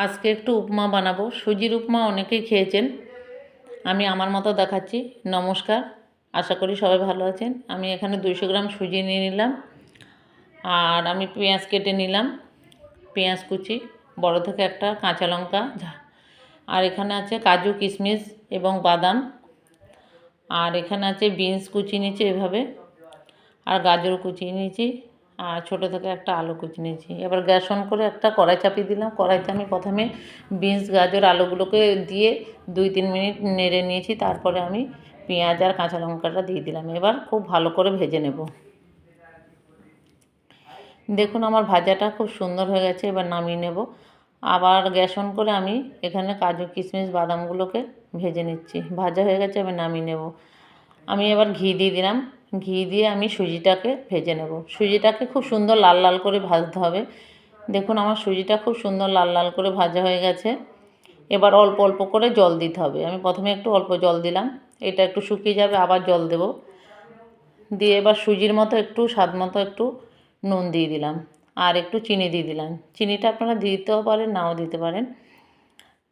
আজকে একটু উপমা বানাবো। সুজির উপমা অনেকেই খেয়েছেন, আমি আমার মতো দেখাচ্ছি। নমস্কার, আশা করি সবাই ভালো আছেন। আমি এখানে 200 গ্রাম সুজি নিয়ে নিলাম, আর আমি পেঁয়াজ কেটে নিলাম, পেঁয়াজ কুচি, বড় থেকে একটা কাঁচা লঙ্কা, আর এখানে আছে কাজু কিশমিশ এবং বাদাম, আর এখানে আছে বিনস কুচি নিয়েছি এভাবে, আর গাজর কুচিয়ে নিয়েছি, আর ছোটো থেকে একটা আলু কুচি নিয়েছি। এবার গ্যাস অন করে একটা কড়াই চাপিয়ে দিলাম। কড়াইতে আমি প্রথমে বিনস গাজর আলুগুলোকে দিয়ে 2-3 মিনিট নেড়ে নিয়েছি। তারপরে আমি পেঁয়াজ আর কাঁচা লঙ্কাটা দিয়ে দিলাম। এবার খুব ভালো করে ভেজে নেব। দেখুন আমার ভাজাটা খুব সুন্দর হয়ে গেছে। এবার নামিয়ে নেব। আবার গ্যাস অন করে আমি এখানে কাজু কিশমিশ বাদামগুলোকে ভেজে নিচ্ছি। ভাজা হয়ে গেছে, এবার নামিয়ে নেব। আমি এবার ঘি দিয়ে দিলাম। ঘি দিয়ে আমি সুজিটাকে ভেজে নেব। সুজিটাকে খুব সুন্দর লাল লাল করে ভাজতে হবে। দেখুন আমার সুজিটা খুব সুন্দর লাল লাল করে ভাজা হয়ে গেছে। এবার অল্প অল্প করে জল দিতে হবে। আমি প্রথমে একটু অল্প জল দিলাম, এটা একটু শুকিয়ে যাবে, আবার জল দেব। দিয়ে এবার সুজির মতো একটু স্বাদ মতো একটু নুন দিয়ে দিলাম, আর একটু চিনি দিয়ে দিলাম। চিনিটা আপনারা দিতেও পারেন, নাও দিতে পারেন।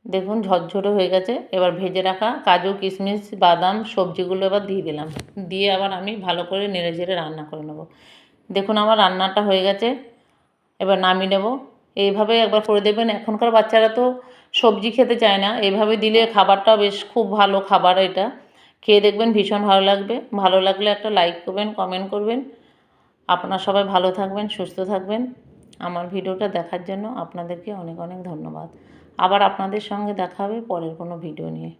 দেখুন ঝরঝরে হয়ে গেছে। এবার ভেজে রাখা কাজু কিশমিশ বাদাম সবজিগুলো এবার দিয়ে দিলাম। দিয়ে আবার আমি ভালো করে নেড়ে চেড়ে রান্না করে নেব। দেখুন আমার রান্নাটা হয়ে গেছে, এবার নামিয়ে নেব। এইভাবে একবার করে দেবেন। এখনকার বাচ্চারা তো সবজি খেতে চায় না, এইভাবে দিলে খাবারটাও বেশ খুব ভালো খাবার। এটা খেয়ে দেখবেন, ভীষণ ভালো লাগবে। ভালো লাগলে একটা লাইক করবেন, কমেন্ট করবেন। আপনারা সবাই ভালো থাকবেন, সুস্থ থাকবেন। আমার ভিডিওটা দেখার জন্য আপনাদেরকে অনেক অনেক ধন্যবাদ। আবার আপনাদের সঙ্গে দেখা হবে পরের কোনো ভিডিও নিয়ে।